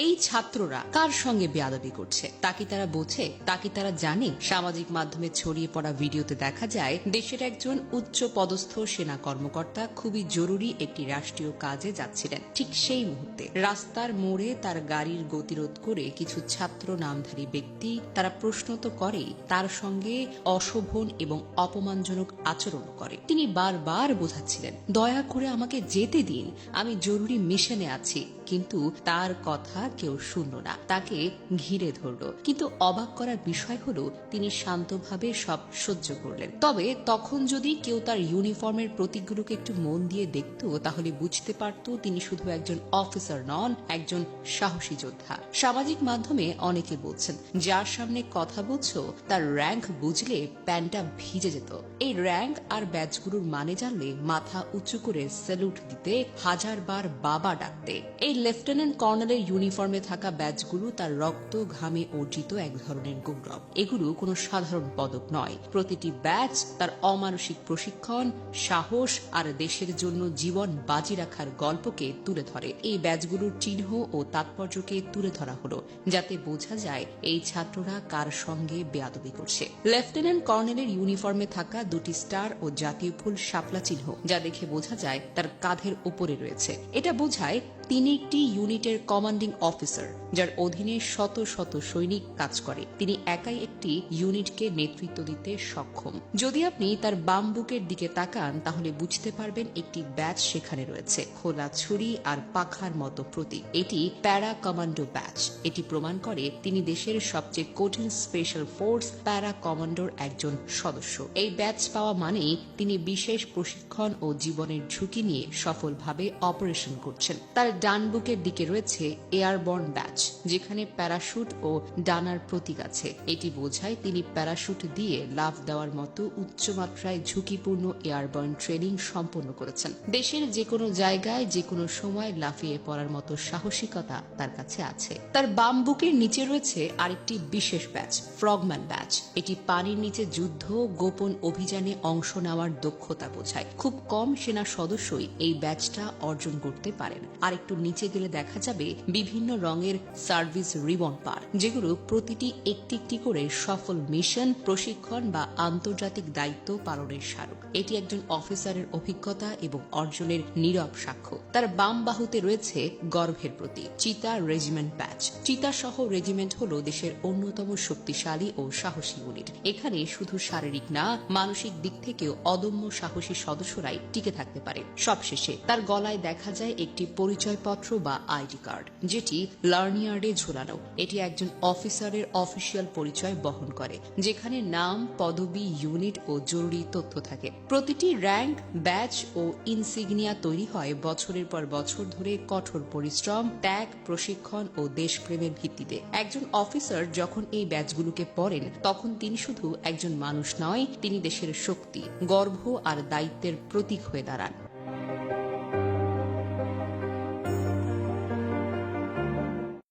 এই ছাত্ররা কার সঙ্গে বেয়াদবি করছে তা কি তারা বোঝে? তা কি তারা জানে? সামাজিক মাধ্যমে ছড়িয়ে পড়া ভিডিওতে দেখা যায় দেশের একজন উচ্চ পদস্থ সেনা কর্মকর্তা খুবই জরুরি একটি রাষ্ট্রীয় কাজে যাচ্ছিলেন। ঠিক সেই মুহূর্তে রাস্তার মোড়ে তার গাড়ির গতিরোধ করে কিছু ছাত্র নামধারী ব্যক্তি তারা প্রশ্ন তো করেই, তার সঙ্গে অশোভন এবং অপমানজনক আচরণ করে। তিনি বারবার বোঝাচ্ছিলেন, দয়া করে আমাকে যেতে দিন, আমি জরুরি মিশনে আছি। কিন্তু তার কথা কেউ শুনল না, তাকে ঘিরে ধরল। কিন্তু অবাক করার বিষয় হলো তিনি শান্তভাবে সব সহ্য করলেন। তবে তখন যদি কেউ তার ইউনিফর্মের প্রতীকগুলোকে একটু মন দিয়ে দেখত, তাহলে বুঝতে পারত তিনি শুধু একজন অফিসার নন, একজন সাহসী যোদ্ধা। সামাজিক মাধ্যমে অনেকে বলছেন, যার সামনে কথা বলছো তার র্যাঙ্ক বুঝলে প্যান্টটা ভিজে যেত। এই র্যাঙ্ক আর ব্যাচগুলোর মানে জানলে মাথা উঁচু করে স্যালুট দিতে, হাজারবার বাবা ডাকতে। এই লেফটেন্যান্ট কর্নেলের ইউনিফর্মে থাকা ব্যাচগুলো তার রক্ত ঘামে অর্জিত এক ধরনের গৌরব। এগুলো কোনো সাধারণ পদক নয়। প্রতিটি ব্যাচ তার অমানসিক প্রশিক্ষণ, সাহস আর দেশের জন্য জীবন বাজি রাখার গল্পকে তুলে ধরে। এই ব্যাচগুলোর চিহ্ন ও তাৎপর্যকে তুলে ধরা হলো, যাতে বোঝা যায় এই ছাত্ররা কার সঙ্গে বেয়াদবি করছে। লেফটেন্যান্ট কর্নেলের ইউনিফর্মে থাকা দুটি স্টার ও জাতীয় ফুল শাপলা চিহ্ন, যা দেখে বোঝা যায় তার কাঁধের উপরে রয়েছে। এটা বোঝায় তিনি একটি ইউনিটের কমান্ডিং অফিসার, যার অধীনে শত শত সৈনিক কাজ করে। তিনি একাই একটি ইউনিটকে নেতৃত্ব দিতে সক্ষম। যদি আপনি তার বাম বুকের দিকে তাকান, তাহলে বুঝতে পারবেন একটি ব্যাচ সেখানে রয়েছে, খোলা ছুরি আর পাখার মতো প্রতীক। এটি প্যারা কমান্ডো ব্যাচ। এটি প্রমাণ করে তিনি দেশের সবচেয়ে কঠিন স্পেশাল ফোর্স প্যারা কমান্ডোর একজন সদস্য। এই ব্যাচ পাওয়া মানেই তিনি বিশেষ প্রশিক্ষণ ও জীবনের ঝুঁকি নিয়ে সফলভাবে অপারেশন করছেন। তার ডান বুকের দিকে রয়েছে এয়ারবর্ন ব্যাচ, যেখানে প্যারাশুট ও ডানার প্রতীক আছে। এটি বোঝায় তিনি প্যারাশুট দিয়ে লাফ দেওয়ার মতো উচ্চমাত্রায় ঝুঁকিপূর্ণ এয়ারবর্ন ট্রেনিং সম্পন্ন করেছেন। দেশের যে কোনো জায়গায় যে কোনো সময় লাফিয়ে পড়ার মতো সাহসিকতা তার কাছে আছে। তার বাম বুকের নিচে রয়েছে আরেকটি বিশেষ ব্যাচ, ফ্রগম্যান ব্যাচ। এটি পানির নিচে যুদ্ধ, গোপন অভিযানে অংশ নেওয়ার দক্ষতা বোঝায়। খুব কম সেনা সদস্যই এই ব্যাচটা অর্জন করতে পারেন। আর একটু নিচে গেলে দেখা যাবে বিভিন্ন রঙের সার্ভিস রিবন পার, যেগুলো প্রতিটি একটি একটি করে সফল মিশন, প্রশিক্ষণ বা আন্তর্জাতিক দায়িত্ব পালনের স্মারক। এটি একজন অফিসারের অভিজ্ঞতা এবং অর্জনের নীরব সাক্ষ্য। তার বাম বাহুতে রয়েছে গর্ভের প্রতীক, চিতা রেজিমেন্ট ব্যাচ। চিতা সহ রেজিমেন্ট হল দেশের অন্যতম শক্তিশালী ও সাহসী ইউনিট। এখানে শুধু শারীরিক না, মানসিক দিক থেকেও অদম্য সাহসী সদস্যরাই টিকে থাকতে পারে। সবশেষে তার গলায় দেখা যায় একটি পরিচয়পত্র বা আইডি কার্ড, যেটি লার্নিয়ার্ডে ঝোলানো। এটি একজন অফিসারের অফিসিয়াল পরিচয় বহন করে, যেখানে নাম, পদবি, ইউনিট ও জরুরি তথ্য থাকে। প্রতিটি র্যাঙ্ক, ব্যাচ ও ইনসিগনিয়া তৈরি হয় বছরের পর বছর ধরে কঠোর পরিশ্রম, ত্যাগ, প্রশিক্ষণ ও দেশপ্রেমের ভিত্তিতে। একজন অফিসার যখন এই ব্যাচগুলোকে পড়েন, তখন তিনি শুধু একজন মানুষ নয়, তিনি দেশের শক্তি, গর্ব আর দায়িত্বের প্রতীক হয়ে দাঁড়ান।